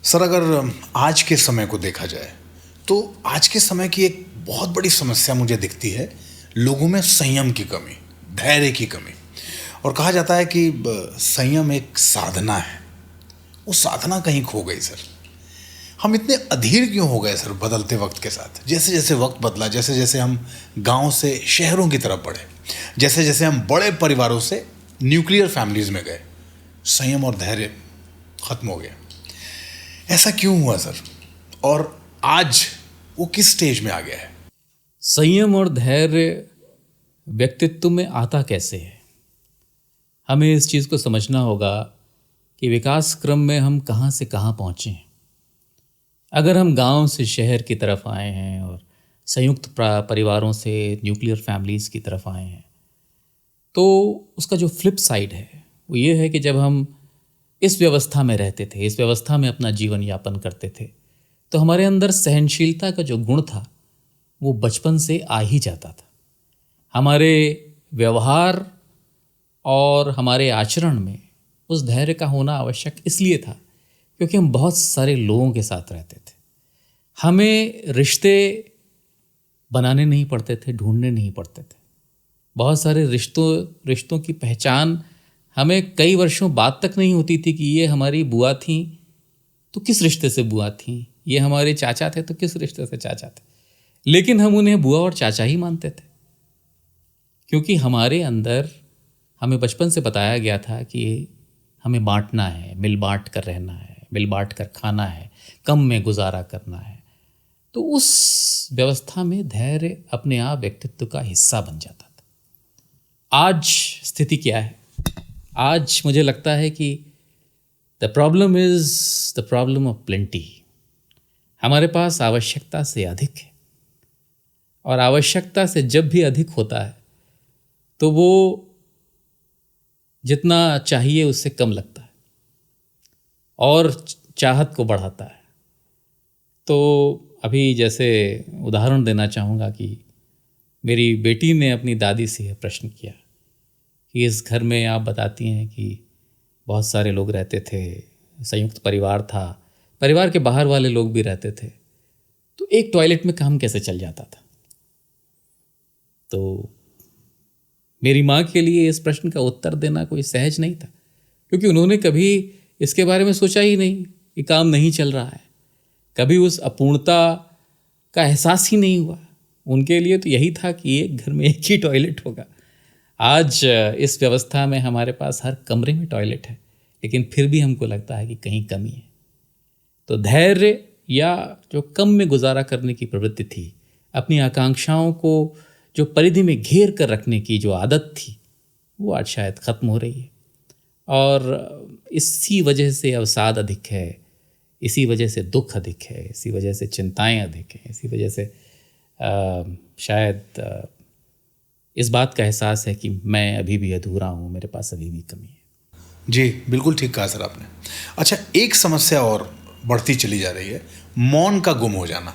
Sir, अगर आज के समय को देखा जाए तो आज के समय की एक बहुत बड़ी समस्या मुझे दिखती है, लोगों में संयम की कमी, धैर्य की कमी। और कहा जाता है कि संयम एक साधना है। वो साधना कहीं खो गई सर। हम इतने अधीर क्यों हो गए सर बदलते वक्त के साथ? जैसे जैसे वक्त बदला, जैसे जैसे हम गांव से शहरों की तरफ बढ़े, जैसे जैसे हम बड़े परिवारों से न्यूक्लियर फैमिलीज में गए, संयम और धैर्य खत्म हो गया। ऐसा क्यों हुआ सर? और आज वो किस स्टेज में आ गया है? संयम और धैर्य व्यक्तित्व में आता कैसे है? हमें इस चीज़ को समझना होगा कि विकास क्रम में हम कहाँ से कहाँ पहुँचे हैं। अगर हम गांव से शहर की तरफ आए हैं और संयुक्त परिवारों से न्यूक्लियर फैमिलीज़ की तरफ आए हैं, तो उसका जो फ्लिप साइड है वो ये है कि जब हम इस व्यवस्था में रहते थे, इस व्यवस्था में अपना जीवन यापन करते थे, तो हमारे अंदर सहनशीलता का जो गुण था वो बचपन से आ ही जाता था। हमारे व्यवहार और हमारे आचरण में उस धैर्य का होना आवश्यक इसलिए था क्योंकि हम बहुत सारे लोगों के साथ रहते थे। हमें रिश्ते बनाने नहीं पड़ते थे, ढूंढने नहीं पड़ते थे। बहुत सारे रिश्तों की पहचान हमें कई वर्षों बाद तक नहीं होती थी कि ये हमारी बुआ थी तो किस रिश्ते से बुआ थी, ये हमारे चाचा थे तो किस रिश्ते से चाचा थे। लेकिन हम उन्हें बुआ और चाचा ही मानते थे क्योंकि हमारे अंदर हमें बचपन से बताया गया था कि हमें बांटना है, मिल बांट कर रहना है, मिल बांट कर खाना है, कम में गुजारा करना है। तो उस व्यवस्था में धैर्य अपने आप व्यक्तित्व का हिस्सा बन जाता था। आज स्थिति क्या है? आज मुझे लगता है कि the problem is the problem of plenty. हमारे पास आवश्यकता से अधिक है और आवश्यकता से जब भी अधिक होता है तो वो जितना चाहिए उससे कम लगता है और चाहत को बढ़ाता है। तो अभी जैसे उदाहरण देना चाहूँगा कि मेरी बेटी ने अपनी दादी से यह प्रश्न किया कि इस घर में आप बताती हैं कि बहुत सारे लोग रहते थे, संयुक्त परिवार था, परिवार के बाहर वाले लोग भी रहते थे, तो एक टॉयलेट में काम कैसे चल जाता था? तो मेरी माँ के लिए इस प्रश्न का उत्तर देना कोई सहज नहीं था क्योंकि उन्होंने कभी इसके बारे में सोचा ही नहीं कि काम नहीं चल रहा है। कभी उस अपूर्णता का एहसास ही नहीं हुआ। उनके लिए तो यही था कि एक घर में एक ही टॉयलेट होगा। आज इस व्यवस्था में हमारे पास हर कमरे में टॉयलेट है, लेकिन फिर भी हमको लगता है कि कहीं कमी है। तो धैर्य या जो कम में गुजारा करने की प्रवृत्ति थी, अपनी आकांक्षाओं को जो परिधि में घेर कर रखने की जो आदत थी, वो आज शायद ख़त्म हो रही है। और इसी वजह से अवसाद अधिक है, इसी वजह से दुख अधिक है, इसी वजह से चिंताएं अधिक हैं, इसी वजह से शायद इस बात का एहसास है कि मैं अभी भी अधूरा हूँ, मेरे पास अभी भी कमी है। जी, बिल्कुल ठीक कहा सर आपने। अच्छा, एक समस्या और बढ़ती चली जा रही है, मौन का गुम हो जाना।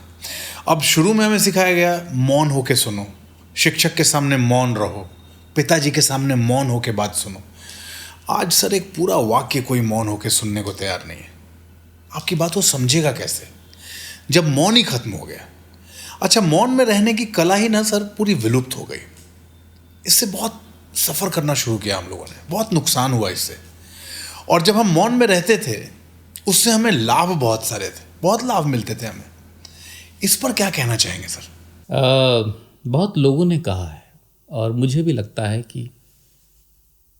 अब शुरू में हमें सिखाया गया मौन होके सुनो, शिक्षक के सामने मौन रहो, पिताजी के सामने मौन होके बात सुनो। आज सर एक पूरा वाक्य कोई मौन होके सुनने को तैयार नहीं है। आपकी बात वो समझेगा कैसे जब मौन ही खत्म हो गया? अच्छा, मौन में रहने की कला ही ना सर पूरी विलुप्त हो गई। इससे बहुत सफ़र करना शुरू किया हम लोगों ने, बहुत नुकसान हुआ इससे। और जब हम मौन में रहते थे उससे हमें लाभ बहुत सारे थे, बहुत लाभ मिलते थे हमें। इस पर क्या कहना चाहेंगे सर? बहुत लोगों ने कहा है और मुझे भी लगता है कि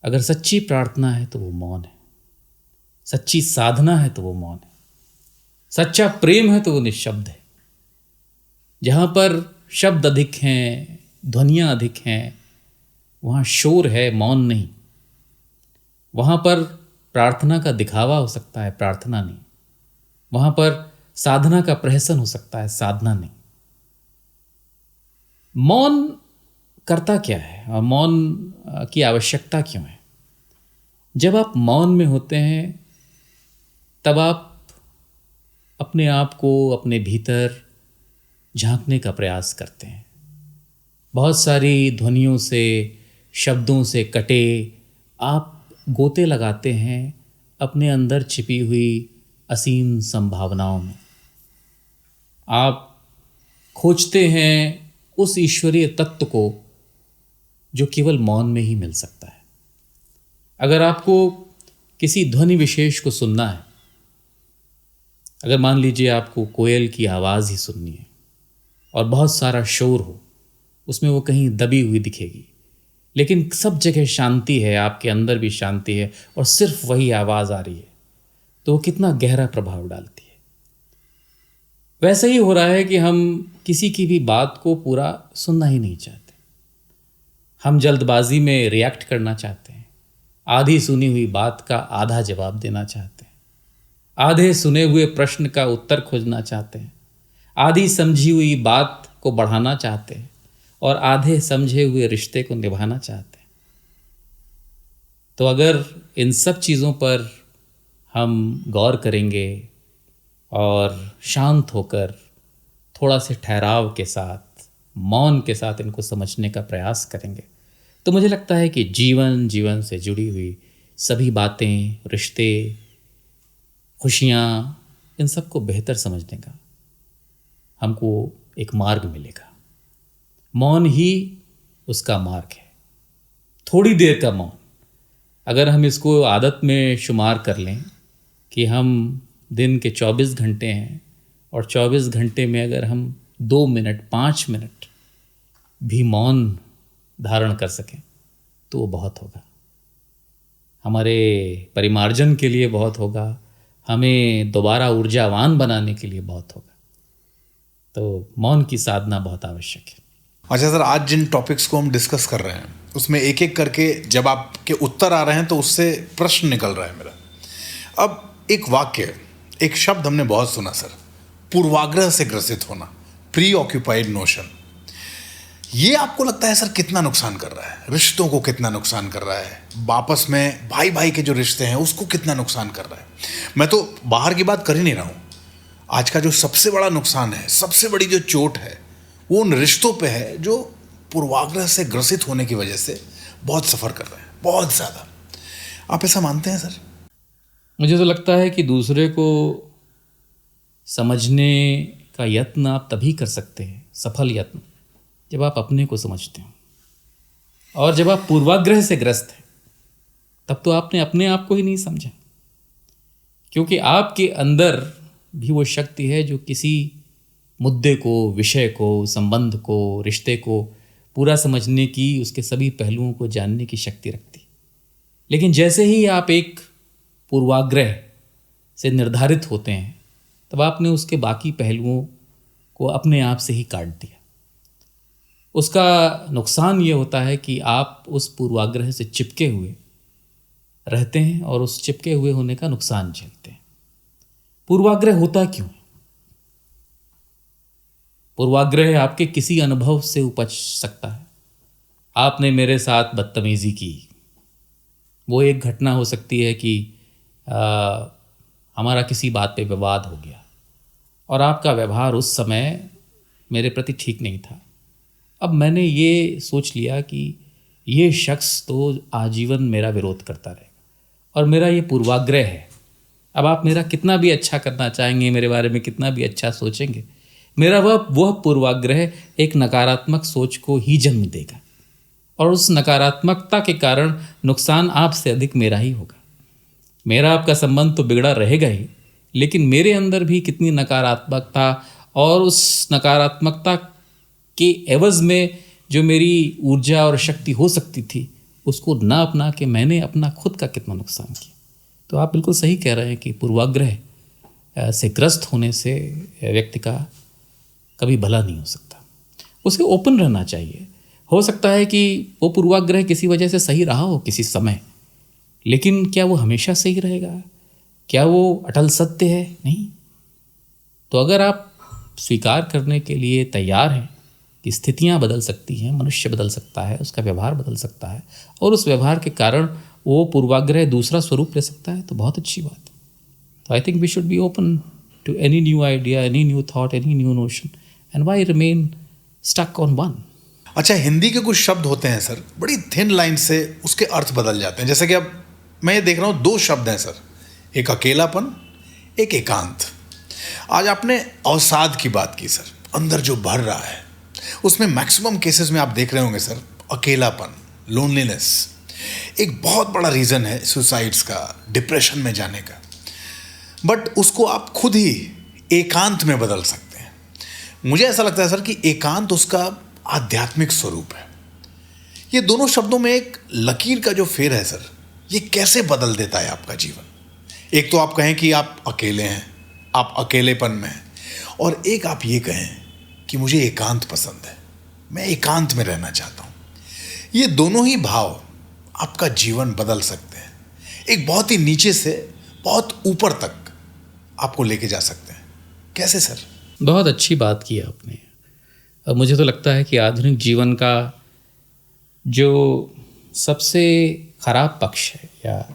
अगर सच्ची प्रार्थना है तो वो मौन है, सच्ची साधना है तो वो मौन है, सच्चा प्रेम है तो वो निःशब्द है। जहाँ पर शब्द अधिक हैं, ध्वनियाँ अधिक हैं, वहाँ शोर है, मौन नहीं। वहाँ पर प्रार्थना का दिखावा हो सकता है, प्रार्थना नहीं। वहाँ पर साधना का प्रहसन हो सकता है, साधना नहीं। मौन करता क्या है और मौन की आवश्यकता क्यों है? जब आप मौन में होते हैं तब आप अपने आप को अपने भीतर झांकने का प्रयास करते हैं। बहुत सारी ध्वनियों से, शब्दों से कटे आप गोते लगाते हैं अपने अंदर छिपी हुई असीम संभावनाओं में आप खोजते हैं उस ईश्वरीय तत्व को जो केवल मौन में ही मिल सकता है। अगर आपको किसी ध्वनि विशेष को सुनना है, अगर मान लीजिए आपको कोयल की आवाज़ ही सुननी है और बहुत सारा शोर हो, उसमें वो कहीं दबी हुई दिखेगी, लेकिन सब जगह शांति है, आपके अंदर भी शांति है और सिर्फ वही आवाज़ आ रही है, तो वो कितना गहरा प्रभाव डालती है। वैसे ही हो रहा है कि हम किसी की भी बात को पूरा सुनना ही नहीं चाहते। हम जल्दबाजी में रिएक्ट करना चाहते हैं, आधी सुनी हुई बात का आधा जवाब देना चाहते हैं, आधे सुने हुए प्रश्न का उत्तर खोजना चाहते हैं, आधी समझी हुई बात को बढ़ाना चाहते हैं और आधे समझे हुए रिश्ते को निभाना चाहते हैं। तो अगर इन सब चीज़ों पर हम गौर करेंगे और शांत होकर थोड़ा से ठहराव के साथ, मौन के साथ इनको समझने का प्रयास करेंगे, तो मुझे लगता है कि जीवन से जुड़ी हुई सभी बातें, रिश्ते, खुशियाँ, इन सबको बेहतर समझने का हमको एक मार्ग मिलेगा। मौन ही उसका मार्ग है। थोड़ी देर का मौन, अगर हम इसको आदत में शुमार कर लें कि हम दिन के 24 घंटे हैं और 24 घंटे में अगर हम 2 मिनट, 5 मिनट भी मौन धारण कर सकें तो वो बहुत होगा, हमारे परिमार्जन के लिए बहुत होगा, हमें दोबारा ऊर्जावान बनाने के लिए बहुत होगा। तो मौन की साधना बहुत आवश्यक है। अच्छा सर, आज जिन टॉपिक्स को हम डिस्कस कर रहे हैं उसमें एक एक करके जब आपके उत्तर आ रहे हैं तो उससे प्रश्न निकल रहा है मेरा। अब एक वाक्य, एक शब्द हमने बहुत सुना सर, पूर्वाग्रह से ग्रसित होना, प्री ऑक्यूपाइड नोशन। ये आपको लगता है सर कितना नुकसान कर रहा है, रिश्तों को कितना नुकसान कर रहा है, आपस में भाई भाई के जो रिश्ते हैं उसको कितना नुकसान कर रहा है? मैं तो बाहर की बात कर ही नहीं रहा हूँ। आज का जो सबसे बड़ा नुकसान है, सबसे बड़ी जो चोट है, वो उन रिश्तों पे है जो पूर्वाग्रह से ग्रसित होने की वजह से बहुत सफ़र कर रहे हैं, बहुत ज़्यादा। आप ऐसा मानते हैं सर? मुझे तो लगता है कि दूसरे को समझने का यत्न आप तभी कर सकते हैं, सफल यत्न, जब आप अपने को समझते हो। और जब आप पूर्वाग्रह से ग्रस्त हैं तब तो आपने अपने आप को ही नहीं समझा, क्योंकि आपके अंदर भी वो शक्ति है जो किसी मुद्दे को, विषय को, संबंध को, रिश्ते को पूरा समझने की, उसके सभी पहलुओं को जानने की शक्ति रखती। लेकिन जैसे ही आप एक पूर्वाग्रह से निर्धारित होते हैं तब आपने उसके बाकी पहलुओं को अपने आप से ही काट दिया। उसका नुकसान ये होता है कि आप उस पूर्वाग्रह से चिपके हुए रहते हैं और उस चिपके हुए होने का नुकसान झेलते हैं। पूर्वाग्रह होता क्यों? पूर्वाग्रह आपके किसी अनुभव से उपज सकता है। आपने मेरे साथ बदतमीज़ी की, वो एक घटना हो सकती है कि हमारा किसी बात पे विवाद हो गया और आपका व्यवहार उस समय मेरे प्रति ठीक नहीं था। अब मैंने ये सोच लिया कि ये शख्स तो आजीवन मेरा विरोध करता रहेगा और मेरा ये पूर्वाग्रह है। अब आप मेरा कितना भी अच्छा करना चाहेंगे, मेरे बारे में कितना भी अच्छा सोचेंगे, मेरा वह पूर्वाग्रह एक नकारात्मक सोच को ही जन्म देगा और उस नकारात्मकता के कारण नुकसान आपसे अधिक मेरा ही होगा। मेरा आपका संबंध तो बिगड़ा रहेगा ही, लेकिन मेरे अंदर भी कितनी नकारात्मकता और उस नकारात्मकता के एवज में जो मेरी ऊर्जा और शक्ति हो सकती थी उसको ना अपना के मैंने अपना खुद का कितना नुकसान किया। तो आप बिल्कुल सही कह रहे हैं कि पूर्वाग्रह से ग्रस्त होने से व्यक्ति का कभी भला नहीं हो सकता। उसे ओपन रहना चाहिए। हो सकता है कि वो पूर्वाग्रह किसी वजह से सही रहा हो किसी समय, लेकिन क्या वो हमेशा सही रहेगा? क्या वो अटल सत्य है? नहीं। तो अगर आप स्वीकार करने के लिए तैयार हैं कि स्थितियां बदल सकती हैं, मनुष्य बदल सकता है, उसका व्यवहार बदल सकता है और उस व्यवहार के कारण वो पूर्वाग्रह दूसरा स्वरूप ले सकता है, तो बहुत अच्छी बात है। तो I think we should be open to any new idea, any new thought, any new notion, and why remain stuck on one. अच्छा, हिंदी के कुछ शब्द होते हैं सर, बड़ी थिन लाइन से उसके अर्थ बदल जाते हैं। जैसे कि अब मैं ये देख रहा हूँ 2 शब्द हैं सर, एक अकेलापन, एक एकांत। आज आपने अवसाद की बात की सर, अंदर जो भर रहा है उसमें मैक्सिमम केसेस में आप देख रहे होंगे सर, अकेलापन, लोनलीनेस एक बहुत बड़ा रीज़न है सुसाइड्स का, डिप्रेशन में जाने का। बट उसको आप खुद ही एकांत में बदल सकते हैं। मुझे ऐसा लगता है सर कि एकांत उसका आध्यात्मिक स्वरूप है। ये दोनों शब्दों में एक लकीर का जो फेर है सर, ये कैसे बदल देता है आपका जीवन। एक तो आप कहें कि आप अकेले हैं, आप अकेलेपन में हैं, और एक आप ये कहें कि मुझे एकांत पसंद है, मैं एकांत में रहना चाहता हूँ। ये दोनों ही भाव आपका जीवन बदल सकते हैं, एक बहुत ही नीचे से बहुत ऊपर तक आपको लेके जा सकते हैं। कैसे सर? बहुत अच्छी बात की आपने। अब मुझे तो लगता है कि आधुनिक जीवन का जो सबसे खराब पक्ष है, या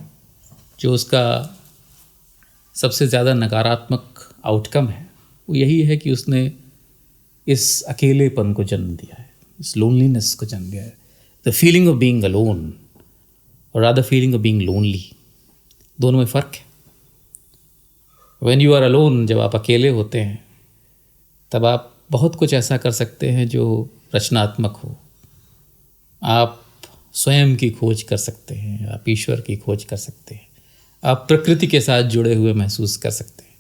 जो उसका सबसे ज़्यादा नकारात्मक आउटकम है, वो यही है कि उसने इस अकेलेपन को जन्म दिया है, इस लोनलीनेस को जन्म दिया है। The feeling of being alone और rather feeling of being lonely, दोनों में फ़र्क है। व्हेन यू आर अलोन, जब आप अकेले होते हैं, तब आप बहुत कुछ ऐसा कर सकते हैं जो रचनात्मक हो। आप स्वयं की खोज कर सकते हैं, आप ईश्वर की खोज कर सकते हैं, आप प्रकृति के साथ जुड़े हुए महसूस कर सकते हैं।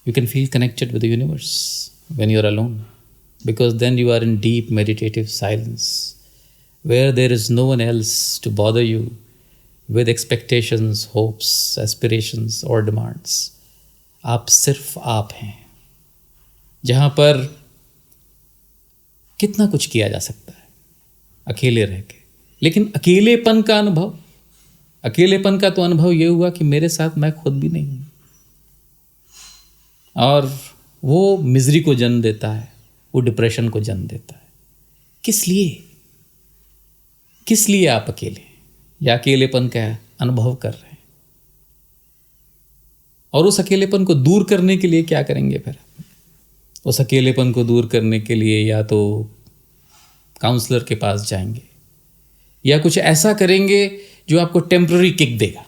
You can feel connected with the universe when you are alone, because then you are in deep meditative silence where there is no one else to bother you with expectations, hopes, aspirations और demands. आप सिर्फ आप हैं, जहाँ पर कितना कुछ किया जा सकता है अकेले रह के। लेकिन अकेलेपन का तो अनुभव ये हुआ कि मेरे साथ मैं खुद भी नहीं हूँ, और वो मिजरी को जन्म देता है, वो डिप्रेशन को जन्म देता है। किस लिए आप अकेले या अकेलेपन का अनुभव कर रहे हैं? और उस अकेलेपन को दूर करने के लिए क्या करेंगे फिर? उस अकेलेपन को दूर करने के लिए या तो काउंसलर के पास जाएंगे, या कुछ ऐसा करेंगे जो आपको टेम्पररी किक देगा।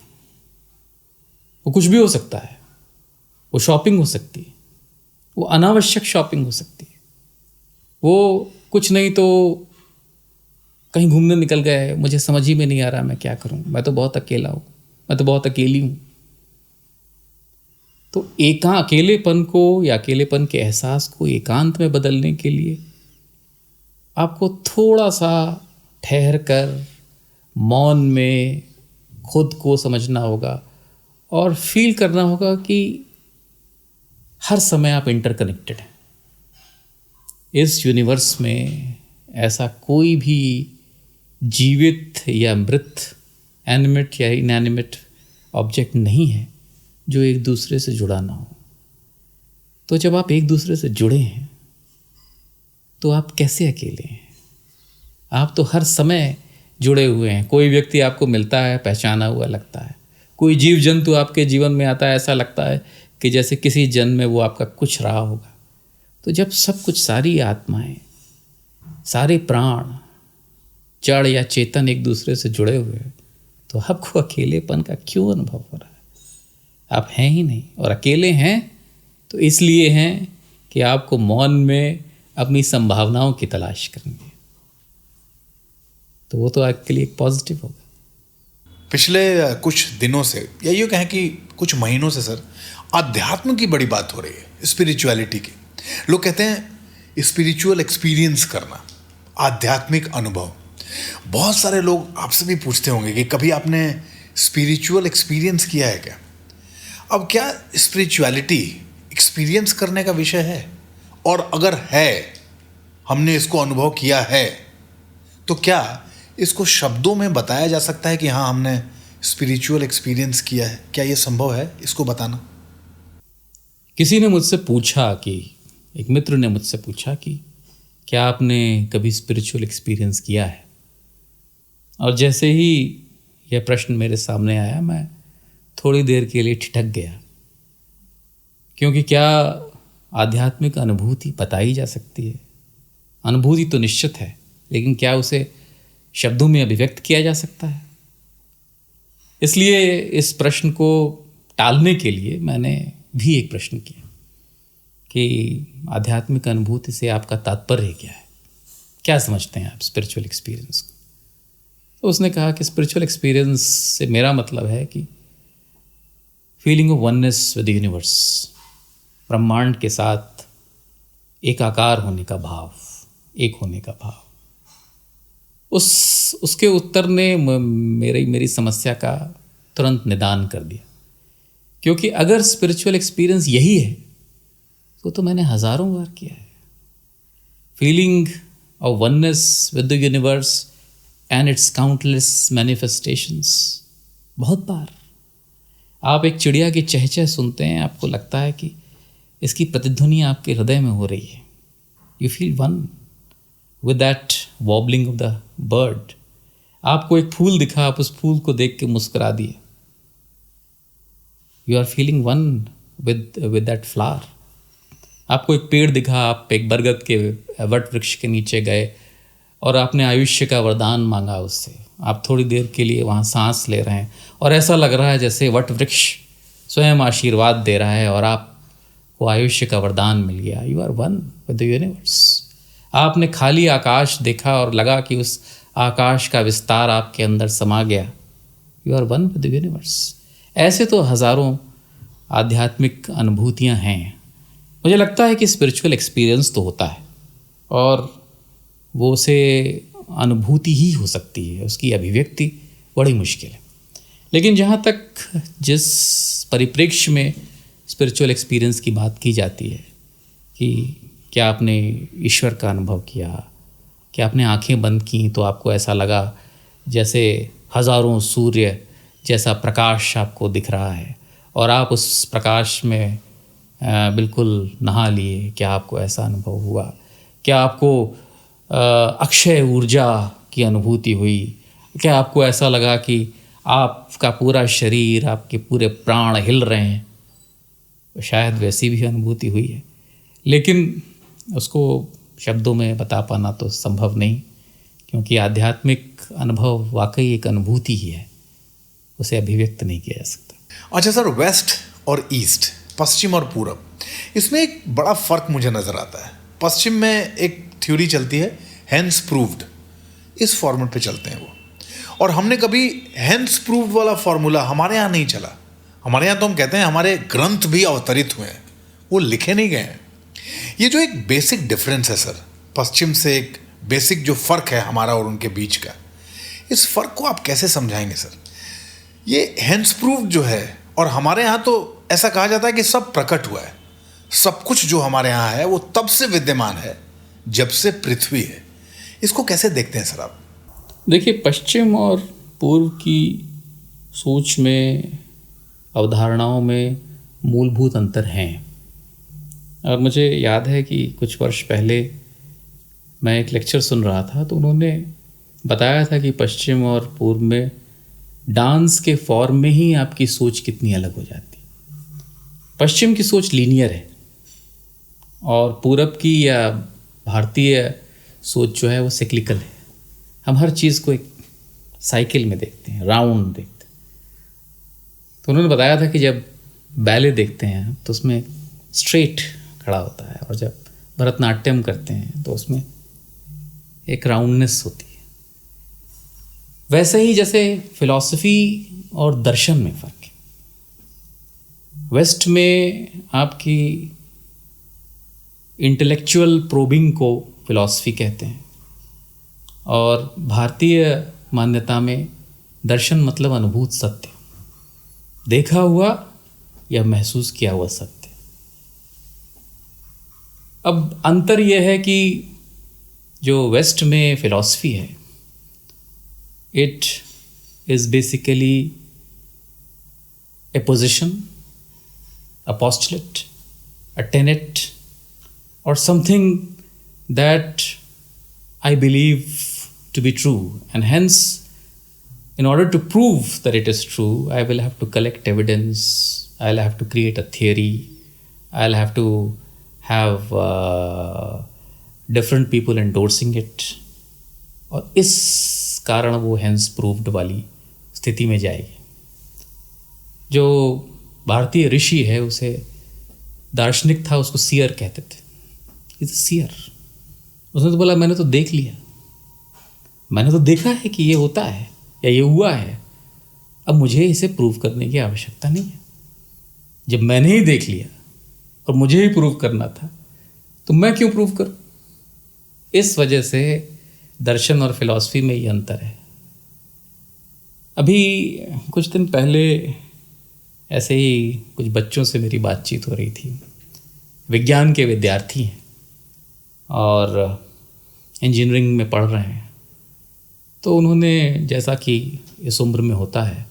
वो कुछ भी हो सकता है, वो शॉपिंग हो सकती है, वो अनावश्यक शॉपिंग हो सकती है, वो कुछ नहीं तो कहीं घूमने निकल गए, मुझे समझ ही में नहीं आ रहा मैं क्या करूं, मैं तो बहुत अकेला हूं, मैं तो बहुत अकेली हूं। तो अकेलेपन को या अकेलेपन के एहसास को एकांत में बदलने के लिए आपको थोड़ा सा ठहर कर मौन में खुद को समझना होगा और फील करना होगा कि हर समय आप इंटरकनेक्टेड हैं। इस यूनिवर्स में ऐसा कोई भी जीवित या मृत, एनिमेट या इनएनिमेट ऑब्जेक्ट नहीं है जो एक दूसरे से जुड़ा ना हो। तो जब आप एक दूसरे से जुड़े हैं तो आप कैसे अकेले हैं? आप तो हर समय जुड़े हुए हैं। कोई व्यक्ति आपको मिलता है, पहचाना हुआ लगता है। कोई जीव जंतु आपके जीवन में आता है, ऐसा लगता है कि जैसे किसी जन्म में वो आपका कुछ रहा होगा। तो जब सब कुछ, सारी आत्माएं, सारे प्राण, जड़ या चेतन एक दूसरे से जुड़े हुए हैं, तो आपको अकेलेपन का क्यों अनुभव हो रहा है? आप हैं ही नहीं, और अकेले हैं तो इसलिए हैं कि आपको मौन में अपनी संभावनाओं की तलाश करनी है। तो वो तो आपके लिए एक पॉजिटिव होगा। पिछले कुछ दिनों से, या यूँ कहें कि कुछ महीनों से सर, अध्यात्म की बड़ी बात हो रही है, स्पिरिचुअलिटी की। लोग कहते हैं स्पिरिचुअल एक्सपीरियंस करना, आध्यात्मिक अनुभव। बहुत सारे लोग आपसे भी पूछते होंगे कि कभी आपने स्पिरिचुअल एक्सपीरियंस किया है क्या? अब क्या स्पिरिचुअलिटी एक्सपीरियंस करने का विषय है? और अगर है, हमने इसको अनुभव किया है, तो क्या इसको शब्दों में बताया जा सकता है कि हाँ, हमने स्पिरिचुअल एक्सपीरियंस किया है? क्या ये संभव है इसको बताना? किसी ने मुझसे पूछा कि, एक मित्र ने मुझसे पूछा कि क्या आपने कभी स्पिरिचुअल एक्सपीरियंस किया है? और जैसे ही यह प्रश्न मेरे सामने आया, मैं थोड़ी देर के लिए ठिठक गया, क्योंकि क्या आध्यात्मिक अनुभूति बताई जा सकती है? अनुभूति तो निश्चित है, लेकिन क्या उसे शब्दों में अभिव्यक्त किया जा सकता है? इसलिए इस प्रश्न को टालने के लिए मैंने भी एक प्रश्न किया कि आध्यात्मिक अनुभूति से आपका तात्पर्य क्या है, क्या समझते हैं आप स्पिरिचुअल एक्सपीरियंस को। तो उसने कहा कि स्पिरिचुअल एक्सपीरियंस से मेरा मतलब है कि feeling of oneness with universe, ब्रह्मांड के साथ एकाकार होने का भाव, एक होने का भाव। उसके उत्तर ने मेरी समस्या का तुरंत निदान कर दिया, क्योंकि अगर स्पिरिचुअल एक्सपीरियंस यही है तो मैंने हजारों बार किया है। Feeling of oneness with the universe and it's countless manifestations, बहुत बार। आप एक चिड़िया की चहचह सुनते हैं, आपको लगता है कि इसकी प्रतिध्वनि आपके हृदय में हो रही है। You feel one with that wobbling of the bird. आपको एक फूल दिखा, आप उस फूल को देख के मुस्कुरा दिए। You are feeling one with that flower. आपको एक पेड़ दिखा, आप एक बरगद के वट वृक्ष के नीचे गए और आपने आयुष्य का वरदान मांगा उससे। आप थोड़ी देर के लिए वहाँ सांस ले रहे हैं और ऐसा लग रहा है जैसे वट वृक्ष स्वयं आशीर्वाद दे रहा है और आपको आयुष्य का वरदान मिल गया। You are one with the universe. आपने खाली आकाश देखा और लगा कि उस आकाश का विस्तार आपके अंदर समा गया। You are one with the universe. ऐसे तो हज़ारों आध्यात्मिक अनुभूतियाँ हैं। मुझे लगता है कि स्पिरिचुअल एक्सपीरियंस तो होता है और वो उसे अनुभूति ही हो सकती है, उसकी अभिव्यक्ति बड़ी मुश्किल है। लेकिन जहाँ तक जिस परिप्रेक्ष्य में स्पिरिचुअल एक्सपीरियंस की बात की जाती है कि क्या आपने ईश्वर का अनुभव किया, क्या आपने आंखें बंद की तो आपको ऐसा लगा जैसे हज़ारों सूर्य जैसा प्रकाश आपको दिख रहा है और आप उस प्रकाश में बिल्कुल नहा लिए, क्या आपको ऐसा अनुभव हुआ? क्या आपको अक्षय ऊर्जा की अनुभूति हुई? क्या आपको ऐसा लगा कि आपका पूरा शरीर, आपके पूरे प्राण हिल रहे हैं? शायद वैसी भी अनुभूति हुई है, लेकिन उसको शब्दों में बता पाना तो संभव नहीं, क्योंकि आध्यात्मिक अनुभव वाकई एक अनुभूति ही है, उसे अभिव्यक्त नहीं किया जा सकता। अच्छा सर, वेस्ट और ईस्ट, पश्चिम और पूरब, इसमें एक बड़ा फर्क मुझे नज़र आता है। पश्चिम में एक थ्योरी चलती है हेंस प्रूव्ड, इस फॉर्मेट पे चलते हैं वो, और हमने कभी हेंस प्रूव्ड वाला फॉर्मूला हमारे यहाँ नहीं चला। हमारे यहाँ तो हम कहते हैं हमारे ग्रंथ भी अवतरित हुए हैं, वो लिखे नहीं गए हैं। ये जो एक बेसिक डिफरेंस है सर, पश्चिम से एक बेसिक जो फ़र्क है हमारा और उनके बीच का, इस फ़र्क को आप कैसे समझाएंगे सर? ये हेंस प्रूव्ड जो है, और हमारे यहाँ तो ऐसा कहा जाता है कि सब प्रकट हुआ है, सब कुछ जो हमारे यहाँ है वो तब से विद्यमान है जब से पृथ्वी है। इसको कैसे देखते हैं सर आप? देखिए, पश्चिम और पूर्व की सोच में, अवधारणाओं में मूलभूत अंतर हैं। और मुझे याद है कि कुछ वर्ष पहले मैं एक लेक्चर सुन रहा था, तो उन्होंने बताया था कि पश्चिम और पूर्व में डांस के फॉर्म में ही आपकी सोच कितनी अलग हो जाती। पश्चिम की सोच लीनियर है और पूरब की या भारतीय सोच जो है वो साइक्लिकल है। हम हर चीज़ को एक साइकिल में देखते हैं, राउंड देखते हैं। तो उन्होंने बताया था कि जब बैले देखते हैं तो उसमें स्ट्रेट खड़ा होता है, और जब भरतनाट्यम करते हैं तो उसमें एक राउंडनेस होती है। वैसे ही जैसे फिलॉसफी और दर्शन में फ़र्क है। वेस्ट में आपकी इंटेलेक्चुअल प्रोबिंग को फिलॉसफी कहते हैं, और भारतीय मान्यता में दर्शन मतलब अनुभूत सत्य, देखा हुआ या महसूस किया हुआ सत्य। अब अंतर यह है कि जो वेस्ट में फिलॉसफी है, it is basically A position, a postulate, a tenet, or something that I believe to be true, and hence in order to prove that it is true, I will have to collect evidence, I'll have to create a theory, I'll have to have different people endorsing it, और इस कारण वो hence proved वाली स्थिति में जाएगी। जो भारतीय ऋषि है, उसे दार्शनिक था, उसको सीयर कहते थे। Is seer. उसने तो बोला मैंने तो देख लिया, मैंने तो देखा है कि ये होता है या ये हुआ है, अब मुझे इसे प्रूव करने की आवश्यकता नहीं है। जब मैंने ही देख लिया और मुझे ही प्रूव करना था तो मैं क्यों प्रूव करूं? इस वजह से दर्शन और फिलॉसफी में ये अंतर है। अभी कुछ दिन पहले ऐसे ही कुछ बच्चों से मेरी बातचीत हो रही थी। विज्ञान के विद्यार्थी हैं और इंजीनियरिंग में पढ़ रहे हैं। तो उन्होंने, जैसा कि इस उम्र में होता है,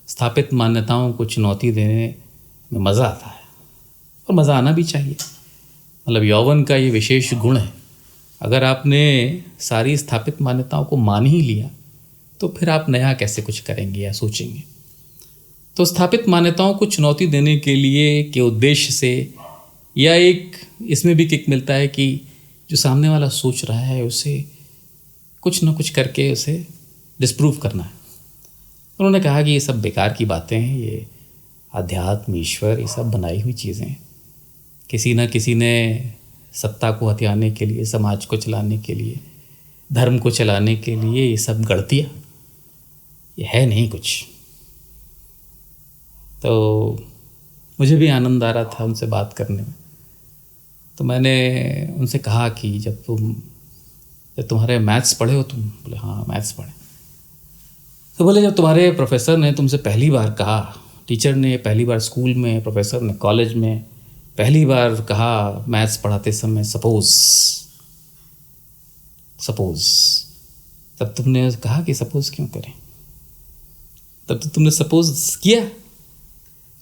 स्थापित मान्यताओं को चुनौती देने में मज़ा आता है और मज़ा आना भी चाहिए। मतलब यौवन का ये विशेष गुण है, अगर आपने सारी स्थापित मान्यताओं को मान ही लिया तो फिर आप नया कैसे कुछ करेंगे या सोचेंगे। तो स्थापित मान्यताओं को चुनौती देने के लिए के उद्देश्य से, या एक इसमें भी किक मिलता है कि जो सामने वाला सोच रहा है उसे कुछ न कुछ करके उसे डिस्प्रूव करना है। उन्होंने कहा कि ये सब बेकार की बातें हैं, ये अध्यात्म, ईश्वर, ये सब बनाई हुई चीज़ें हैं। किसी न किसी ने सत्ता को हथियाने के लिए, समाज को चलाने के लिए, धर्म को चलाने के लिए ये सब गढ़ दिया, ये है नहीं कुछ। तो मुझे भी आनंद आ रहा था उनसे बात करने में। तो मैंने उनसे कहा कि जब तुम्हारे मैथ्स पढ़े हो तुम? बोले हाँ मैथ्स पढ़े। तो बोले जब तुम्हारे प्रोफेसर ने तुमसे पहली बार कहा, टीचर ने पहली बार स्कूल में, प्रोफेसर ने कॉलेज में पहली बार कहा मैथ्स पढ़ाते समय सपोज, तब तुमने कहा कि सपोज क्यों करें? तब तो तुमने सपोज किया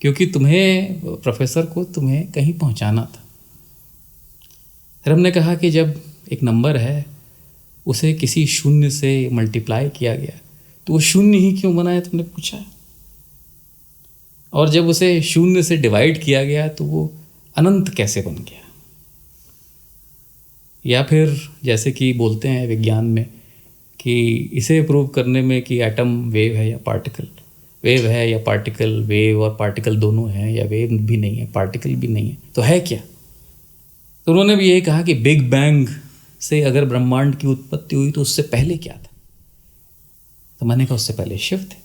क्योंकि तुम्हें, प्रोफेसर को तुम्हें कहीं पहुंचाना था। फिर हमने कहा कि जब एक नंबर है उसे किसी शून्य से मल्टीप्लाई किया गया तो वो शून्य ही क्यों बना है, तुमने पूछा। और जब उसे शून्य से डिवाइड किया गया तो वो अनंत कैसे बन गया। या फिर जैसे कि बोलते हैं विज्ञान में कि इसे प्रूव करने में कि एटम वेव है या पार्टिकल वेव है, या पार्टिकल वेव और पार्टिकल दोनों हैं, या वेव भी नहीं है पार्टिकल भी नहीं है, तो है क्या। तो उन्होंने भी यही कहा कि बिग बैंग से अगर ब्रह्मांड की उत्पत्ति हुई तो उससे पहले क्या था। तो मैंने कहा उससे पहले शिव थे,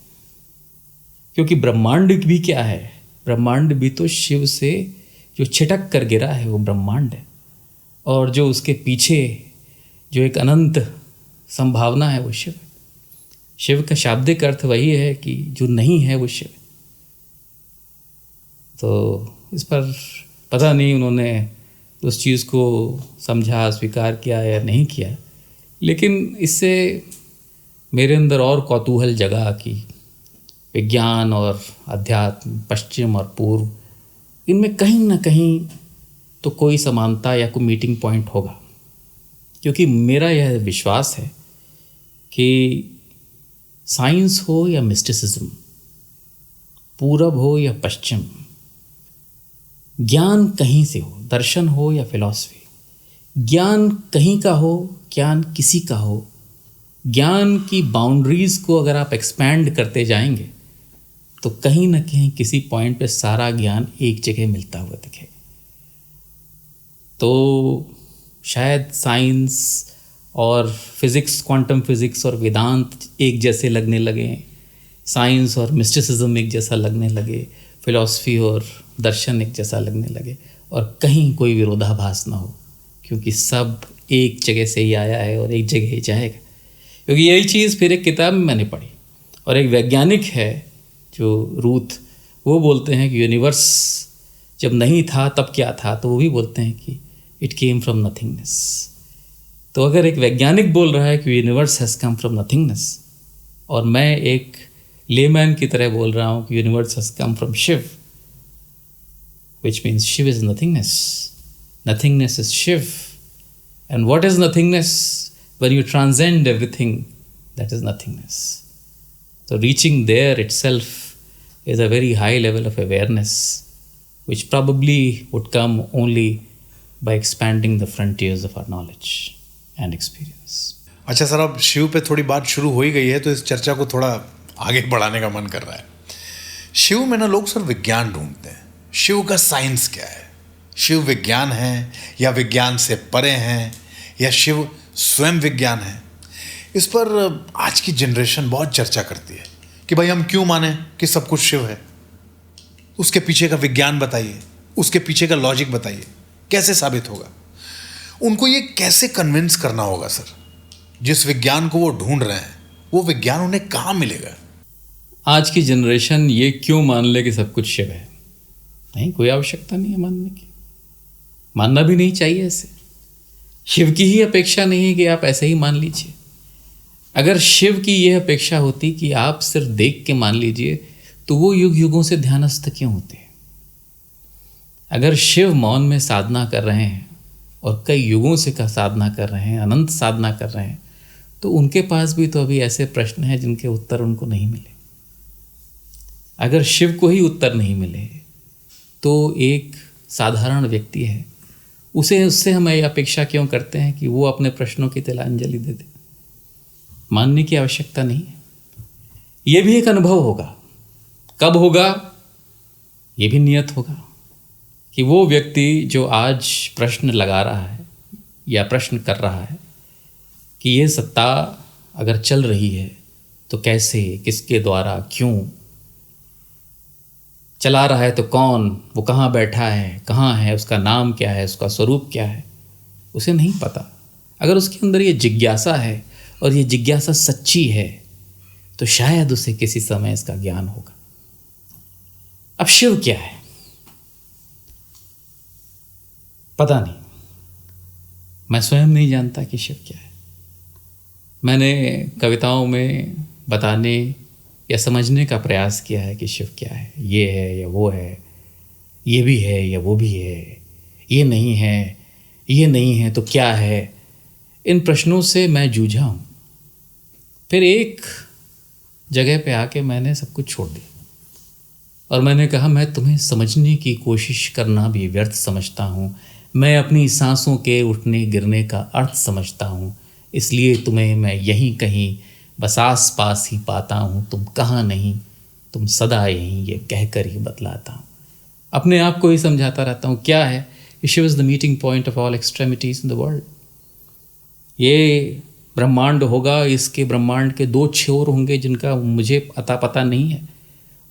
क्योंकि ब्रह्मांड भी क्या है, ब्रह्मांड भी तो शिव से जो छिटक कर गिरा है वो ब्रह्मांड है, और जो उसके पीछे जो एक अनंत संभावना है वो शिव है। शिव का शाब्दिक अर्थ वही है कि जो नहीं है वो शिव है। तो इस पर पता नहीं उन्होंने उस चीज़ को समझा, स्वीकार किया या नहीं किया, लेकिन इससे मेरे अंदर और कौतूहल जगा कि विज्ञान और अध्यात्म, पश्चिम और पूर्व, इनमें कहीं ना कहीं तो कोई समानता या कोई मीटिंग पॉइंट होगा। क्योंकि मेरा यह विश्वास है कि साइंस हो या मिस्टिसिज्म, पूरब हो या पश्चिम, ज्ञान कहीं से हो, दर्शन हो या फिलॉसफी, ज्ञान कहीं का हो, ज्ञान किसी का हो, ज्ञान की बाउंड्रीज़ को अगर आप एक्सपैंड करते जाएंगे तो कहीं ना कहीं किसी पॉइंट पे सारा ज्ञान एक जगह मिलता हुआ दिखेगा। तो शायद साइंस और फिज़िक्स, क्वांटम फिज़िक्स और वेदांत एक जैसे लगने लगे, साइंस और मिस्टिसिज्म एक जैसा लगने लगे, फिलॉसफी और दर्शन एक जैसा लगने लगे, और कहीं कोई विरोधाभास ना हो, क्योंकि सब एक जगह से ही आया है और एक जगह ही जाएगा। क्योंकि यही चीज़ फिर एक किताब में मैंने पढ़ी, और एक वैज्ञानिक है जो रूथ, वो बोलते हैं कि यूनिवर्स जब नहीं था तब क्या था, तो वो भी बोलते हैं कि इट केम फ्रॉम नथिंगनेस। तो अगर एक वैज्ञानिक बोल रहा है कि universe has come from nothingness, और मैं एक लेमैन की तरह बोल रहा हूँ कि universe has come from Shiv, which means Shiv is nothingness. Nothingness is Shiv. And what is nothingness? When you transcend everything, that is nothingness. So reaching there itself is a very high level of awareness, which probably would come only by expanding the frontiers of our knowledge and experience. अच्छा sir, अब शिव पे थोड़ी बात शुरू हो ही गई है तो इस चर्चा को थोड़ा आगे बढ़ाने का मन कर रहा है। शिव में ना लोग सर विज्ञान ढूंढते हैं। शिव का साइंस क्या है? शिव विज्ञान है या विज्ञान से परे हैं या शिव स्वयं विज्ञान है? इस पर आज की जनरेशन बहुत चर्चा करती है कि भाई हम क्यों माने कि सब कुछ शिव है। उसके पीछे का विज्ञान बताइए, उसके पीछे का लॉजिक बताइए, कैसे साबित होगा? उनको ये कैसे कन्विंस करना होगा सर? जिस विज्ञान को वो ढूंढ रहे हैं वो विज्ञान उन्हें कहाँ मिलेगा? आज की जनरेशन ये क्यों मान ले कि सब कुछ शिव है? नहीं, कोई आवश्यकता नहीं है मानने की। मानना भी नहीं चाहिए ऐसे। शिव की ही अपेक्षा नहीं है कि आप ऐसे ही मान लीजिए। अगर शिव की यह अपेक्षा होती कि आप सिर्फ देख के मान लीजिए तो वो युग युगों से ध्यानस्थ क्यों होते? अगर शिव मौन में साधना कर रहे हैं और कई युगों से का साधना कर रहे हैं, अनंत साधना कर रहे हैं, तो उनके पास भी तो अभी ऐसे प्रश्न हैं जिनके उत्तर उनको नहीं मिले। अगर शिव को ही उत्तर नहीं मिले तो एक साधारण व्यक्ति है, उससे हम ये अपेक्षा क्यों करते हैं कि वो अपने प्रश्नों की तिलांजलि दे दे? मानने की आवश्यकता नहीं है। ये भी एक अनुभव होगा। कब होगा? ये भी नियत होगा कि वो व्यक्ति जो आज प्रश्न लगा रहा है या प्रश्न कर रहा है कि ये सत्ता अगर चल रही है तो कैसे, किसके द्वारा, क्यों चला रहा है, तो कौन, वो कहाँ बैठा है, कहाँ है, उसका नाम क्या है, उसका स्वरूप क्या है, उसे नहीं पता। अगर उसके अंदर ये जिज्ञासा है और ये जिज्ञासा सच्ची है तो शायद उसे किसी समय इसका ज्ञान होगा। अब शिव क्या है? पता नहीं। मैं स्वयं नहीं जानता कि शिव क्या है। मैंने कविताओं में बताने या समझने का प्रयास किया है कि शिव क्या है। ये है या वो है, ये भी है या वो भी है, ये नहीं है, ये नहीं है तो क्या है? इन प्रश्नों से मैं जूझा हूँ। फिर एक जगह पे आके मैंने सब कुछ छोड़ दिया और मैंने कहा मैं तुम्हें समझने की कोशिश करना भी व्यर्थ समझता हूँ। मैं अपनी सांसों के उठने गिरने का अर्थ समझता हूँ, इसलिए तुम्हें मैं यहीं कहीं बस आस पास ही पाता हूँ। तुम कहाँ नहीं, तुम सदा यहीं, ये कहकर ही बतलाता हूँ। अपने आप को ही समझाता रहता हूँ। क्या है? Shiv is the meeting point of all extremities in the world. ये ब्रह्मांड होगा, इसके ब्रह्मांड के दो छोर होंगे जिनका मुझे अता पता नहीं है।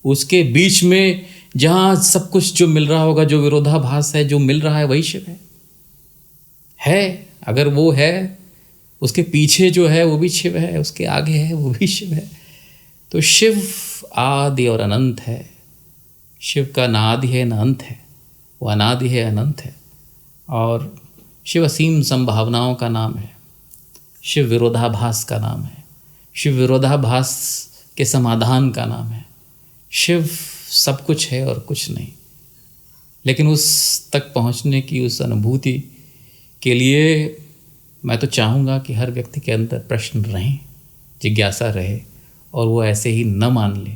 उसके बीच में जहाँ सब कुछ जो मिल रहा होगा, जो विरोधाभास है, जो मिल रहा है, वही शिव है। अगर वो है, उसके पीछे जो है वो भी शिव है, उसके आगे है वो भी शिव है। तो शिव आदि और अनंत है। शिव का ना आदि है ना अंत है, वो अनादि है, अनंत है। और शिव असीम संभावनाओं का नाम है। शिव विरोधाभास का नाम है। शिव विरोधाभास के समाधान का नाम है। शिव सब कुछ है और कुछ नहीं। लेकिन उस तक पहुंचने की, उस अनुभूति के लिए मैं तो चाहूँगा कि हर व्यक्ति के अंदर प्रश्न रहें, जिज्ञासा रहे और वो ऐसे ही न मान ले।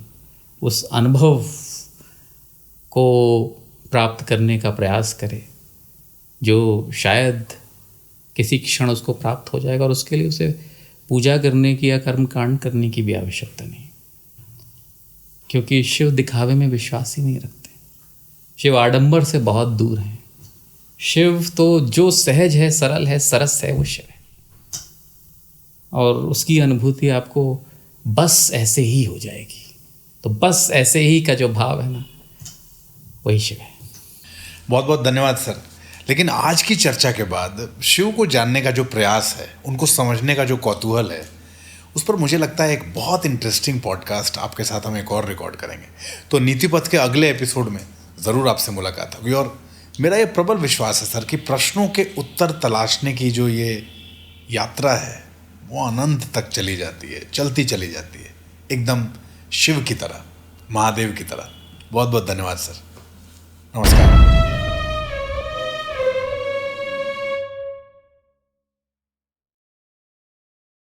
उस अनुभव को प्राप्त करने का प्रयास करे जो शायद किसी क्षण उसको प्राप्त हो जाएगा, और उसके लिए उसे पूजा करने की या कर्मकांड करने की भी आवश्यकता नहीं। क्योंकि शिव दिखावे में विश्वास ही नहीं रखते। शिव आडंबर से बहुत दूर हैं। शिव तो जो सहज है, सरल है, सरस है, वो शिव है। और उसकी अनुभूति आपको बस ऐसे ही हो जाएगी। तो बस ऐसे ही का जो भाव है ना, वही शिव है। बहुत बहुत धन्यवाद सर। लेकिन आज की चर्चा के बाद शिव को जानने का जो प्रयास है, उनको समझने का जो कौतूहल है, उस पर मुझे लगता है एक बहुत इंटरेस्टिंग पॉडकास्ट आपके साथ हम एक और रिकॉर्ड करेंगे। तो नीतिपथ के अगले एपिसोड में ज़रूर आपसे मुलाकात होगी। और मेरा ये प्रबल विश्वास है सर कि प्रश्नों के उत्तर तलाशने की जो ये यात्रा है वो अनंत तक चली जाती है, चलती चली जाती है, एकदम शिव की तरह, महादेव की तरह। बहुत बहुत धन्यवाद सर। नमस्कार।